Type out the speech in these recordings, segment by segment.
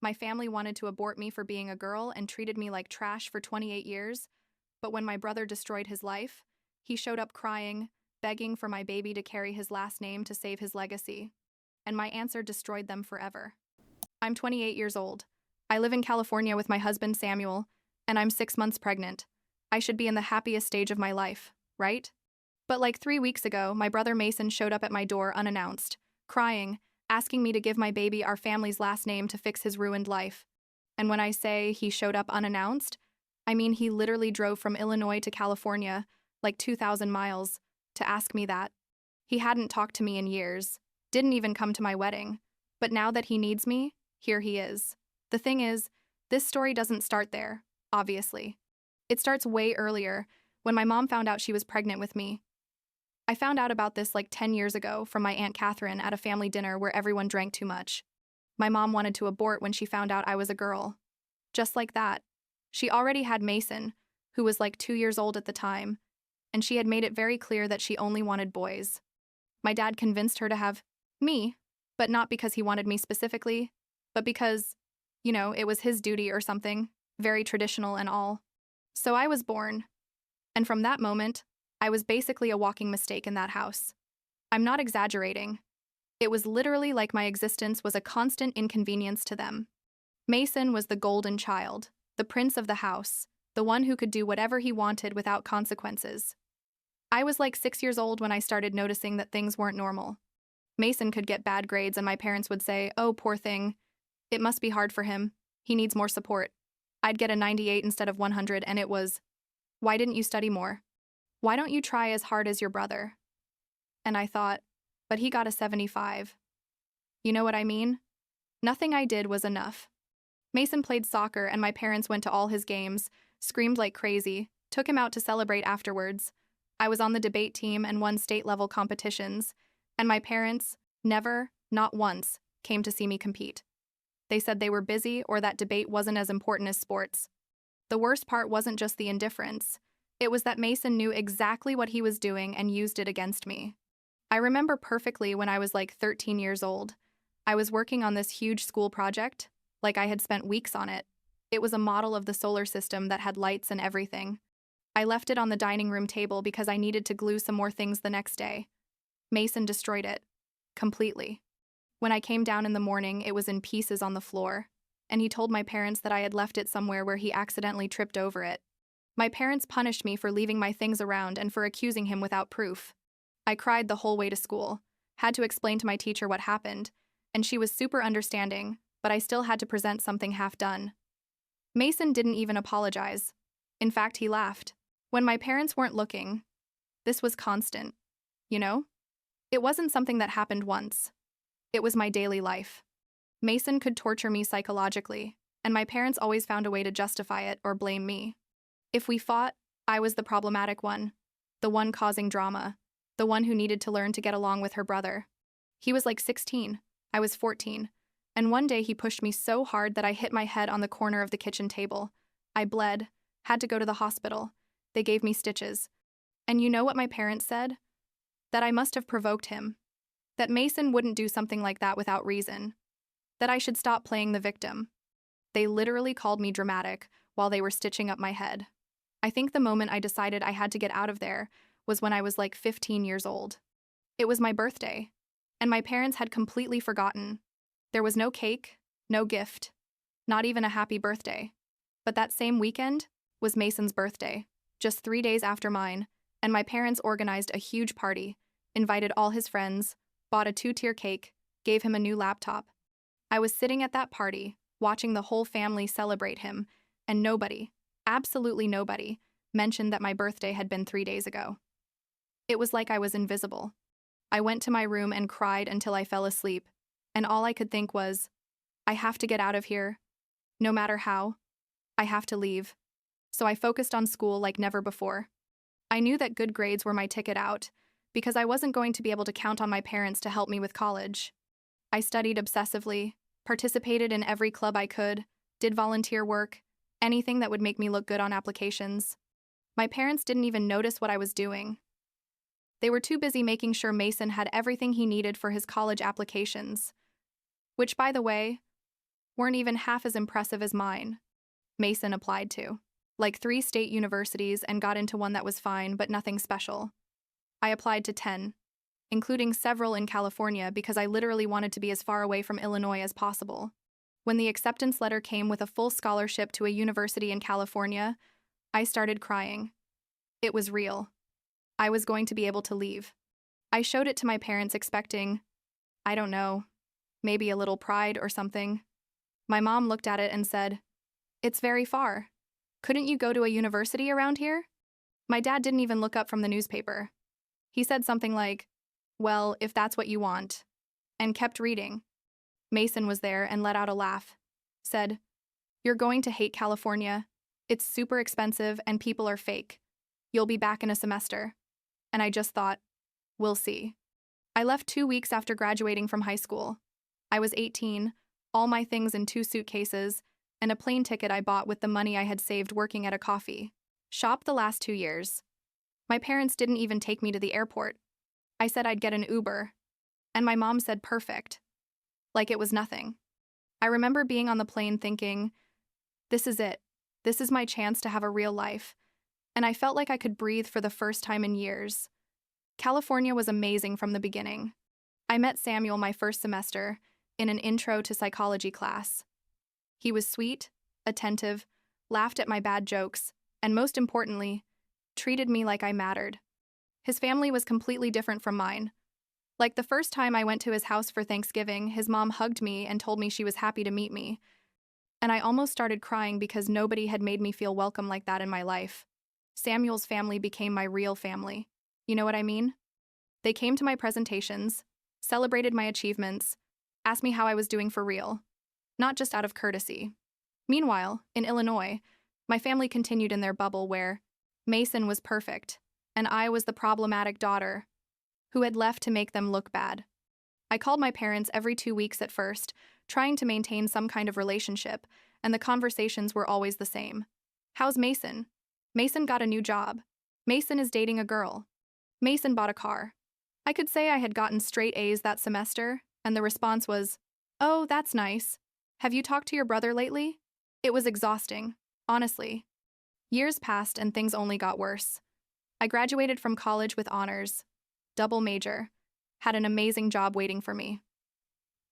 My family wanted to abort me for being a girl and treated me like trash for 28 years, but when my brother destroyed his life, he showed up crying, begging for my baby to carry his last name to save his legacy. And my answer destroyed them forever. I'm 28 years old. I live in California with my husband Samuel, and I'm 6 months pregnant. I should be in the happiest stage of my life, right? But like 3 weeks ago, my brother Mason showed up at my door unannounced, crying, asking me to give my baby our family's last name to fix his ruined life. And when I say he showed up unannounced, I mean he literally drove from Illinois to California, like 2,000 miles, to ask me that. He hadn't talked to me in years, didn't even come to my wedding, but now that he needs me, here he is. The thing is, this story doesn't start there, obviously. It starts way earlier, when my mom found out she was pregnant with me. I found out about this like 10 years ago from my Aunt Catherine at a family dinner where everyone drank too much. My mom wanted to abort when she found out I was a girl. Just like that. She already had Mason, who was like 2 years old at the time, and she had made it very clear that she only wanted boys. My dad convinced her to have me, but not because he wanted me specifically, but because, it was his duty or something, very traditional and all. So I was born. And from that moment, I was basically a walking mistake in that house. I'm not exaggerating. It was literally like my existence was a constant inconvenience to them. Mason was the golden child, the prince of the house, the one who could do whatever he wanted without consequences. I was like 6 years old when I started noticing that things weren't normal. Mason could get bad grades and my parents would say, "Oh, poor thing. It must be hard for him. He needs more support." I'd get a 98 instead of 100 and it was, "Why didn't you study more? Why don't you try as hard as your brother?" And I thought, but he got a 75. You know what I mean? Nothing I did was enough. Mason played soccer and my parents went to all his games, screamed like crazy, took him out to celebrate afterwards. I was on the debate team and won state-level competitions, and my parents never, not once, came to see me compete. They said they were busy or that debate wasn't as important as sports. The worst part wasn't just the indifference. It was that Mason knew exactly what he was doing and used it against me. I remember perfectly when I was like 13 years old. I was working on this huge school project, like I had spent weeks on it. It was a model of the solar system that had lights and everything. I left it on the dining room table because I needed to glue some more things the next day. Mason destroyed it. Completely. When I came down in the morning, it was in pieces on the floor, and he told my parents that I had left it somewhere where he accidentally tripped over it. My parents punished me for leaving my things around and for accusing him without proof. I cried the whole way to school, had to explain to my teacher what happened, and she was super understanding, but I still had to present something half done. Mason didn't even apologize. In fact, he laughed. When my parents weren't looking, this was constant. It wasn't something that happened once. It was my daily life. Mason could torture me psychologically, and my parents always found a way to justify it or blame me. If we fought, I was the problematic one, the one causing drama, the one who needed to learn to get along with her brother. He was like 16, I was 14, and one day he pushed me so hard that I hit my head on the corner of the kitchen table. I bled, had to go to the hospital. They gave me stitches. And you know what my parents said? That I must have provoked him. That Mason wouldn't do something like that without reason. That I should stop playing the victim. They literally called me dramatic while they were stitching up my head. I think the moment I decided I had to get out of there was when I was like 15 years old. It was my birthday, and my parents had completely forgotten. There was no cake, no gift, not even a happy birthday. But that same weekend was Mason's birthday, just 3 days after mine, and my parents organized a huge party, invited all his friends, bought a 2-tier cake, gave him a new laptop. I was sitting at that party, watching the whole family celebrate him, and nobody, absolutely nobody, mentioned that my birthday had been 3 days ago. It was like I was invisible. I went to my room and cried until I fell asleep, and all I could think was, I have to get out of here. No matter how, I have to leave. So I focused on school like never before. I knew that good grades were my ticket out, because I wasn't going to be able to count on my parents to help me with college. I studied obsessively, participated in every club I could, did volunteer work, anything that would make me look good on applications. My parents didn't even notice what I was doing. They were too busy making sure Mason had everything he needed for his college applications. Which, by the way, weren't even half as impressive as mine. Mason applied to, like 3 state universities, and got into one that was fine, but nothing special. I applied to 10, including several in California because I literally wanted to be as far away from Illinois as possible. When the acceptance letter came with a full scholarship to a university in California, I started crying. It was real. I was going to be able to leave. I showed it to my parents expecting, I don't know, maybe a little pride or something. My mom looked at it and said, "It's very far. Couldn't you go to a university around here?" My dad didn't even look up from the newspaper. He said something like, "Well, if that's what you want," and kept reading. Mason was there and let out a laugh. Said, "You're going to hate California. It's super expensive and people are fake. You'll be back in a semester." And I just thought, we'll see. I left 2 weeks after graduating from high school. I was 18, all my things in 2 suitcases, and a plane ticket I bought with the money I had saved working at a coffee shop the last 2 years. My parents didn't even take me to the airport. I said I'd get an Uber, and my mom said perfect. Like it was nothing. I remember being on the plane thinking, this is it. This is my chance to have a real life. And I felt like I could breathe for the first time in years. California was amazing from the beginning. I met Samuel my first semester in an intro to psychology class. He was sweet, attentive, laughed at my bad jokes, and most importantly, treated me like I mattered. His family was completely different from mine. Like the first time I went to his house for Thanksgiving, his mom hugged me and told me she was happy to meet me. And I almost started crying because nobody had made me feel welcome like that in my life. Samuel's family became my real family. You know what I mean? They came to my presentations, celebrated my achievements, asked me how I was doing for real, not just out of courtesy. Meanwhile, in Illinois, my family continued in their bubble where Mason was perfect, and I was the problematic daughter who had left to make them look bad. I called my parents every 2 weeks at first, trying to maintain some kind of relationship, and the conversations were always the same. How's Mason? Mason got a new job. Mason is dating a girl. Mason bought a car. I could say I had gotten straight A's that semester, and the response was, "Oh, that's nice. Have you talked to your brother lately?" It was exhausting, honestly. Years passed and things only got worse. I graduated from college with honors, double major, had an amazing job waiting for me.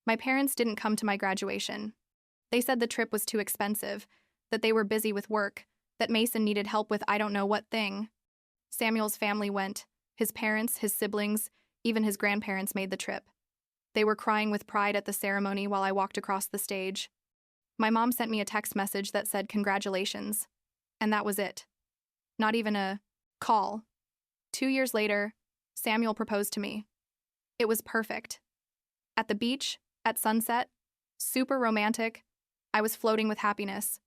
My parents didn't come to my graduation. They said the trip was too expensive, that they were busy with work, that Mason needed help with I don't know what thing. Samuel's family went. His parents, his siblings, even his grandparents made the trip. They were crying with pride at the ceremony while I walked across the stage. My mom sent me a text message that said congratulations, and that was it. Not even a call. 2 years later, Samuel proposed to me. It was perfect. At the beach, at sunset, super romantic, I was floating with happiness.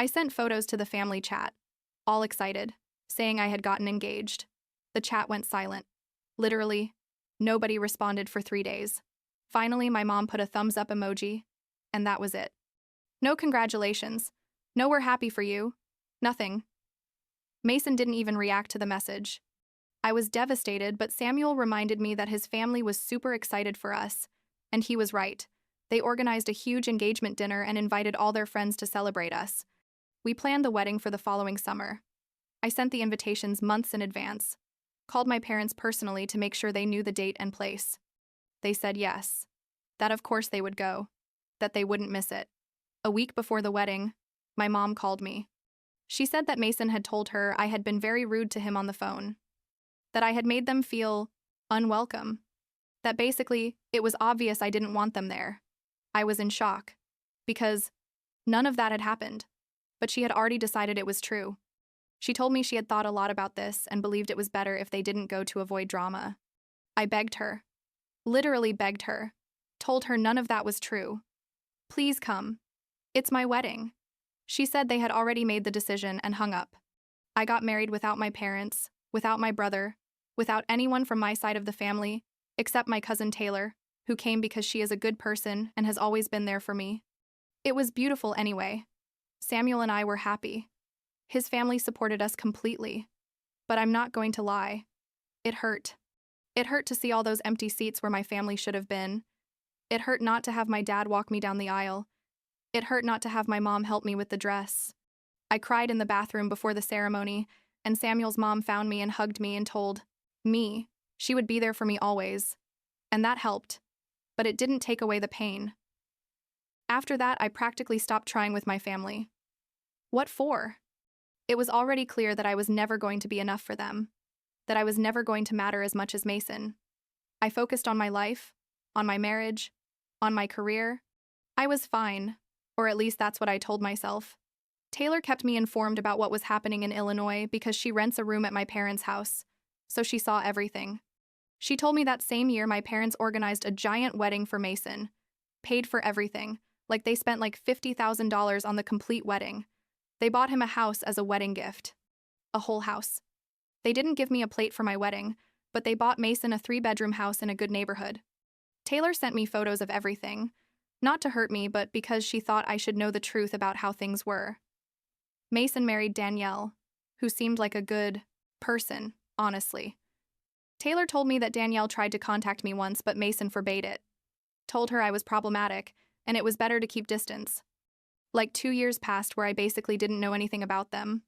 I sent photos to the family chat, all excited, saying I had gotten engaged. The chat went silent. Literally, nobody responded for 3 days. Finally, my mom put a thumbs up emoji, and that was it. No congratulations. No we're happy for you. Nothing. Mason didn't even react to the message. I was devastated, but Samuel reminded me that his family was super excited for us, and he was right. They organized a huge engagement dinner and invited all their friends to celebrate us. We planned the wedding for the following summer. I sent the invitations months in advance, called my parents personally to make sure they knew the date and place. They said yes, that of course they would go, that they wouldn't miss it. A week before the wedding, my mom called me. She said that Mason had told her I had been very rude to him on the phone, that I had made them feel unwelcome, that basically it was obvious I didn't want them there. I was in shock, because none of that had happened, but she had already decided it was true. She told me she had thought a lot about this and believed it was better if they didn't go to avoid drama. I begged her, literally begged her, told her none of that was true. Please come. It's my wedding. She said they had already made the decision and hung up. I got married without my parents, without my brother, without anyone from my side of the family, except my cousin Taylor, who came because she is a good person and has always been there for me. It was beautiful anyway. Samuel and I were happy. His family supported us completely. But I'm not going to lie. It hurt. It hurt to see all those empty seats where my family should have been. It hurt not to have my dad walk me down the aisle. It hurt not to have my mom help me with the dress. I cried in the bathroom before the ceremony, and Samuel's mom found me and hugged me and told me she would be there for me always. And that helped, but it didn't take away the pain. After that, I practically stopped trying with my family. What for? It was already clear that I was never going to be enough for them, that I was never going to matter as much as Mason. I focused on my life, on my marriage, on my career. I was fine, or at least that's what I told myself. Taylor kept me informed about what was happening in Illinois because she rents a room at my parents' house, so she saw everything. She told me that same year my parents organized a giant wedding for Mason, paid for everything, like they spent like $50,000 on the complete wedding. They bought him a house as a wedding gift. A whole house. They didn't give me a plate for my wedding, but they bought Mason a 3-bedroom house in a good neighborhood. Taylor sent me photos of everything, not to hurt me, but because she thought I should know the truth about how things were. Mason married Danielle, who seemed like a good person, honestly. Taylor told me that Danielle tried to contact me once, but Mason forbade it. Told her I was problematic, and it was better to keep distance. Like 2 years passed where I basically didn't know anything about them.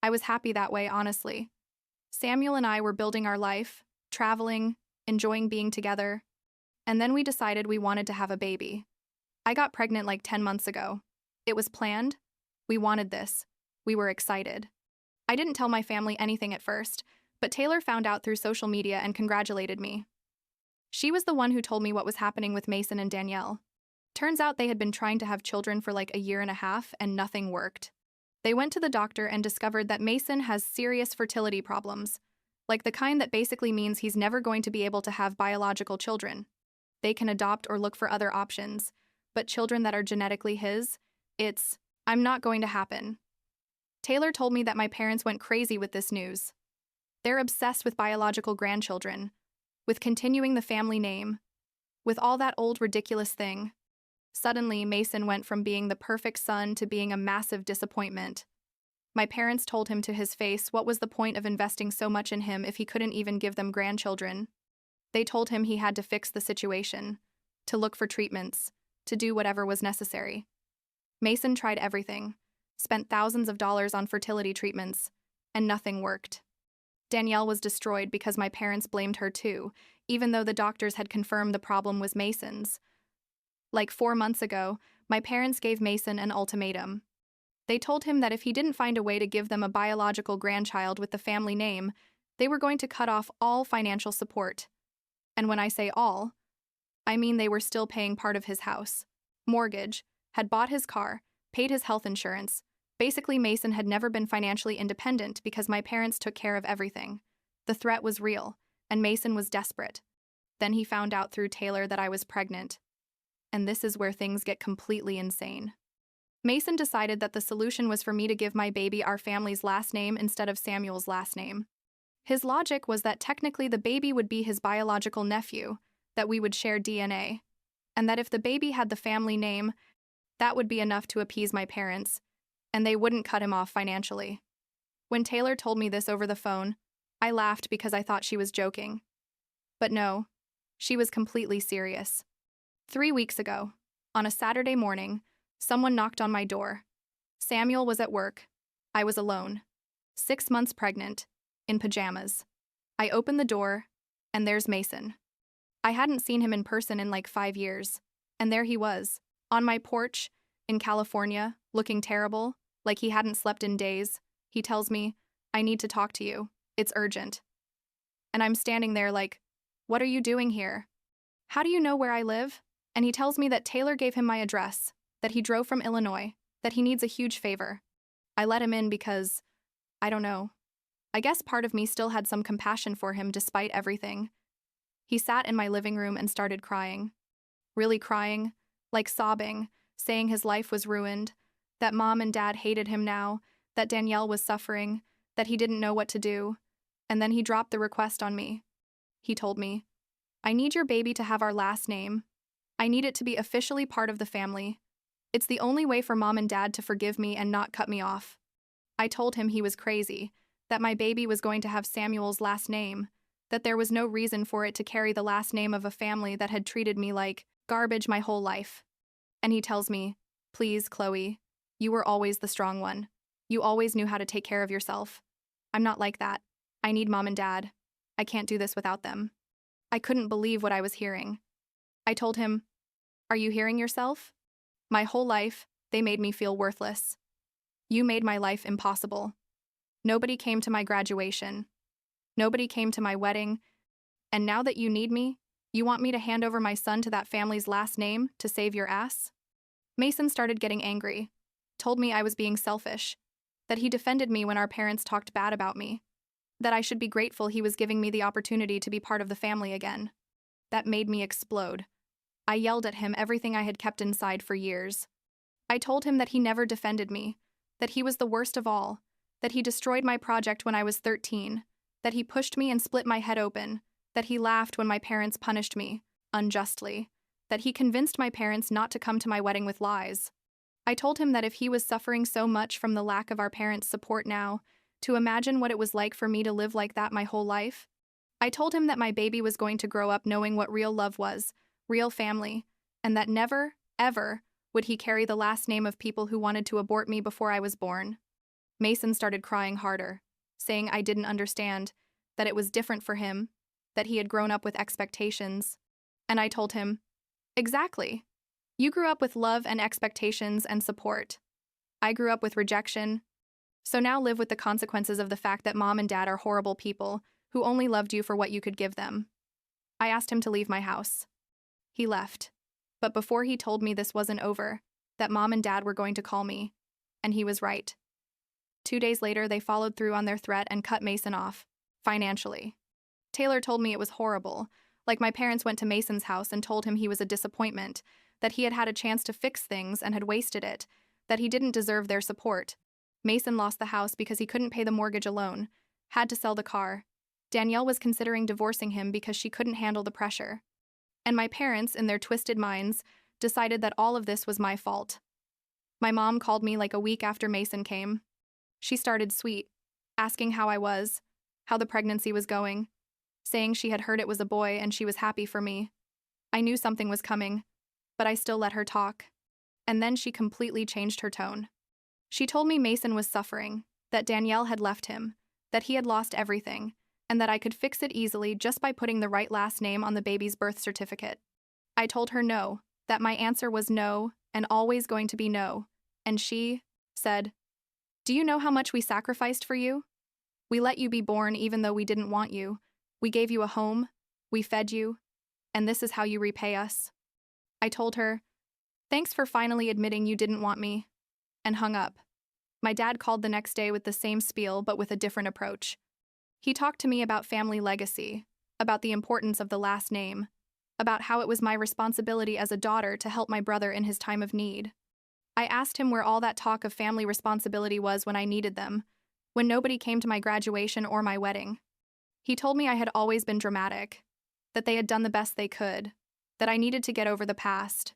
I was happy that way, honestly. Samuel and I were building our life, traveling, enjoying being together, and then we decided we wanted to have a baby. I got pregnant like 10 months ago. It was planned. We wanted this. We were excited. I didn't tell my family anything at first, but Taylor found out through social media and congratulated me. She was the one who told me what was happening with Mason and Danielle. Turns out they had been trying to have children for like a year and a half and nothing worked. They went to the doctor and discovered that Mason has serious fertility problems, like the kind that basically means he's never going to be able to have biological children. They can adopt or look for other options, but children that are genetically his, I'm not going to happen. Taylor told me that my parents went crazy with this news. They're obsessed with biological grandchildren, with continuing the family name, with all that old ridiculous thing. Suddenly, Mason went from being the perfect son to being a massive disappointment. My parents told him to his face what was the point of investing so much in him if he couldn't even give them grandchildren. They told him he had to fix the situation, to look for treatments, to do whatever was necessary. Mason tried everything, spent thousands of dollars on fertility treatments, and nothing worked. Danielle was destroyed because my parents blamed her too, even though the doctors had confirmed the problem was Mason's. Like 4 months ago, my parents gave Mason an ultimatum. They told him that if he didn't find a way to give them a biological grandchild with the family name, they were going to cut off all financial support. And when I say all, I mean they were still paying part of his house, mortgage, had bought his car, paid his health insurance. Basically, Mason had never been financially independent because my parents took care of everything. The threat was real, and Mason was desperate. Then he found out through Taylor that I was pregnant. And this is where things get completely insane. Mason decided that the solution was for me to give my baby our family's last name instead of Samuel's last name. His logic was that technically the baby would be his biological nephew, that we would share DNA, and that if the baby had the family name, that would be enough to appease my parents, and they wouldn't cut him off financially. When Taylor told me this over the phone, I laughed because I thought she was joking. But no, she was completely serious. 3 weeks ago, on a Saturday morning, someone knocked on my door. Samuel was at work. I was alone. 6 months pregnant, in pajamas. I opened the door, and there's Mason. I hadn't seen him in person in like 5 years, and there he was, on my porch, in California, looking terrible, like he hadn't slept in days. He tells me, "I need to talk to you. It's urgent." And I'm standing there like, "What are you doing here? How do you know where I live?" And he tells me that Taylor gave him my address, that he drove from Illinois, that he needs a huge favor. I let him in because, I don't know. I guess part of me still had some compassion for him despite everything. He sat in my living room and started crying. Really crying, like sobbing, saying his life was ruined, that mom and dad hated him now, that Danielle was suffering, that he didn't know what to do. And then he dropped the request on me. He told me, "I need your baby to have our last name. I need it to be officially part of the family. It's the only way for mom and dad to forgive me and not cut me off." I told him he was crazy, that my baby was going to have Samuel's last name, that there was no reason for it to carry the last name of a family that had treated me like garbage my whole life. And he tells me, Please, Chloe. You were always the strong one. You always knew how to take care of yourself. I'm not like that. I need mom and dad. I can't do this without them. I couldn't believe what I was hearing. I told him, Are you hearing yourself? My whole life, they made me feel worthless. You made my life impossible. Nobody came to my graduation. Nobody came to my wedding. And now that you need me, you want me to hand over my son to that family's last name to save your ass? Mason started getting angry, told me I was being selfish, that he defended me when our parents talked bad about me, that I should be grateful he was giving me the opportunity to be part of the family again. That made me explode. I yelled at him everything I had kept inside for years. I told him that he never defended me, that he was the worst of all, that he destroyed my project when I was 13, that he pushed me and split my head open, that he laughed when my parents punished me, unjustly, that he convinced my parents not to come to my wedding with lies. I told him that if he was suffering so much from the lack of our parents' support now, to imagine what it was like for me to live like that my whole life. I told him that my baby was going to grow up knowing what real love was, real family, and that never, ever, would he carry the last name of people who wanted to abort me before I was born. Mason started crying harder, saying I didn't understand, that it was different for him, that he had grown up with expectations. And I told him, Exactly. You grew up with love and expectations and support. I grew up with rejection. So now live with the consequences of the fact that mom and dad are horrible people who only loved you for what you could give them. I asked him to leave my house. He left. But before he told me this wasn't over, that mom and dad were going to call me. And he was right. 2 days later, they followed through on their threat and cut Mason off, financially. Taylor told me it was horrible, like my parents went to Mason's house and told him he was a disappointment, that he had had a chance to fix things and had wasted it, that he didn't deserve their support. Mason lost the house because he couldn't pay the mortgage alone, had to sell the car. Danielle was considering divorcing him because she couldn't handle the pressure. And my parents, in their twisted minds, decided that all of this was my fault. My mom called me like a week after Mason came. She started sweet, asking how I was, how the pregnancy was going, saying she had heard it was a boy and she was happy for me. I knew something was coming, but I still let her talk. And then she completely changed her tone. She told me Mason was suffering, that Danielle had left him, that he had lost everything, and that I could fix it easily just by putting the right last name on the baby's birth certificate. I told her no, that my answer was no, and always going to be no, and she said, Do you know how much we sacrificed for you? We let you be born even though we didn't want you. We gave you a home, we fed you, and this is how you repay us. I told her, Thanks for finally admitting you didn't want me, and hung up. My dad called the next day with the same spiel but with a different approach. He talked to me about family legacy, about the importance of the last name, about how it was my responsibility as a daughter to help my brother in his time of need. I asked him where all that talk of family responsibility was when I needed them, when nobody came to my graduation or my wedding. He told me I had always been dramatic, that they had done the best they could, that I needed to get over the past.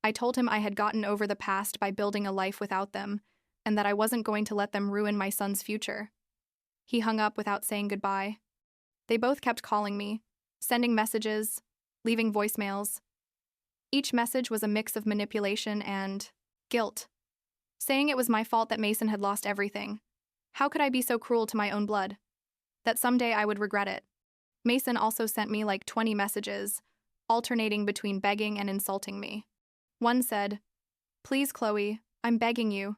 I told him I had gotten over the past by building a life without them, and that I wasn't going to let them ruin my son's future. He hung up without saying goodbye. They both kept calling me, sending messages, leaving voicemails. Each message was a mix of manipulation and guilt, saying it was my fault that Mason had lost everything. How could I be so cruel to my own blood? That someday I would regret it. Mason also sent me like 20 messages, alternating between begging and insulting me. One said, Please, Chloe, I'm begging you.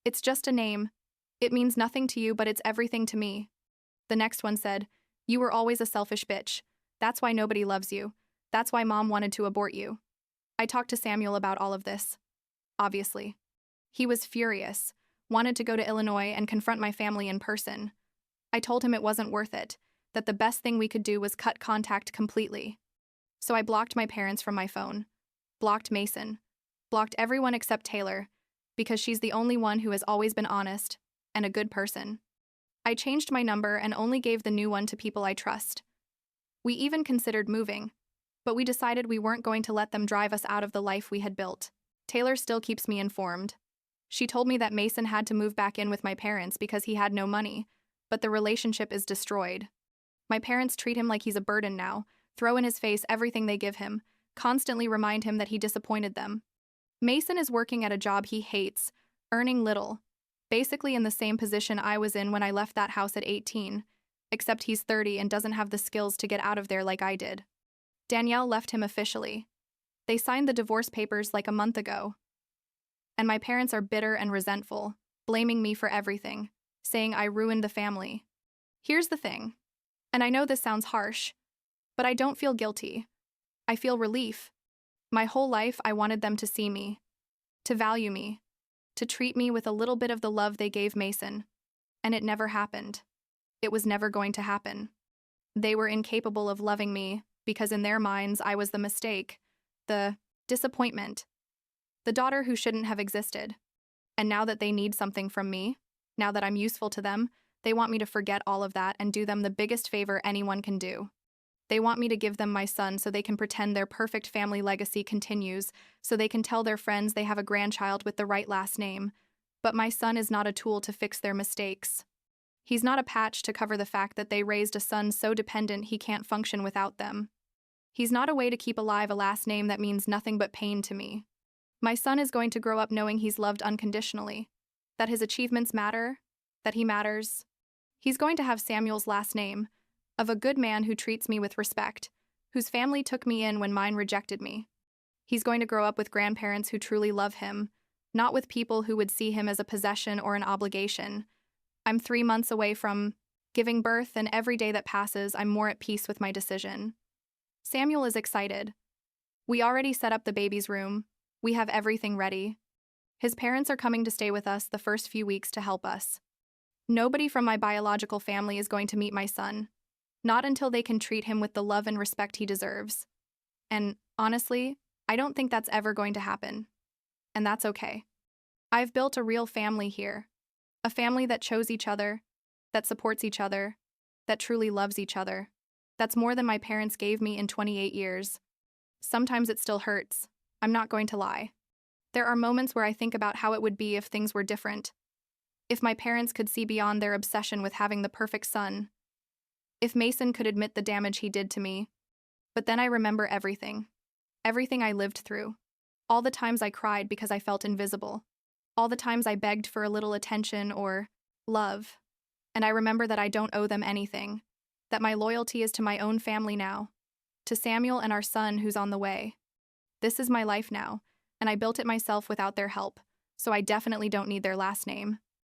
It's just a name. It means nothing to you, but it's everything to me. The next one said, You were always a selfish bitch. That's why nobody loves you. That's why mom wanted to abort you. I talked to Samuel about all of this. Obviously. He was furious, wanted to go to Illinois and confront my family in person. I told him it wasn't worth it, that the best thing we could do was cut contact completely. So I blocked my parents from my phone, blocked Mason, blocked everyone except Taylor, because she's the only one who has always been honest and a good person. I changed my number and only gave the new one to people I trust. We even considered moving, but we decided we weren't going to let them drive us out of the life we had built. Taylor still keeps me informed. She told me that Mason had to move back in with my parents because he had no money, but the relationship is destroyed. My parents treat him like he's a burden now, throw in his face everything they give him, constantly remind him that he disappointed them. Mason is working at a job he hates, earning little, basically in the same position I was in when I left that house at 18, except he's 30 and doesn't have the skills to get out of there like I did. Danielle left him officially. They signed the divorce papers like a month ago. And my parents are bitter and resentful, blaming me for everything, saying I ruined the family. Here's the thing, and I know this sounds harsh, but I don't feel guilty. I feel relief. My whole life I wanted them to see me, to value me, to treat me with a little bit of the love they gave Mason. And it never happened. It was never going to happen. They were incapable of loving me because in their minds I was the mistake, the disappointment, the daughter who shouldn't have existed. And now that they need something from me, now that I'm useful to them, they want me to forget all of that and do them the biggest favor anyone can do. They want me to give them my son so they can pretend their perfect family legacy continues, so they can tell their friends they have a grandchild with the right last name. But my son is not a tool to fix their mistakes. He's not a patch to cover the fact that they raised a son so dependent he can't function without them. He's not a way to keep alive a last name that means nothing but pain to me. My son is going to grow up knowing he's loved unconditionally, that his achievements matter, that he matters. He's going to have Samuel's last name, of a good man who treats me with respect, whose family took me in when mine rejected me. He's going to grow up with grandparents who truly love him, not with people who would see him as a possession or an obligation. I'm 3 months away from giving birth, and every day that passes, I'm more at peace with my decision. Samuel is excited. We already set up the baby's room. We have everything ready. His parents are coming to stay with us the first few weeks to help us. Nobody from my biological family is going to meet my son, not until they can treat him with the love and respect he deserves. And honestly, I don't think that's ever going to happen. And that's okay. I've built a real family here. A family that chose each other, that supports each other, that truly loves each other. That's more than my parents gave me in 28 years. Sometimes it still hurts. I'm not going to lie. There are moments where I think about how it would be if things were different. If my parents could see beyond their obsession with having the perfect son. If Mason could admit the damage he did to me. But then I remember everything. Everything I lived through. All the times I cried because I felt invisible. All the times I begged for a little attention or love. And I remember that I don't owe them anything. That my loyalty is to my own family now. To Samuel and our son who's on the way. This is my life now, and I built it myself without their help, so I definitely don't need their last name.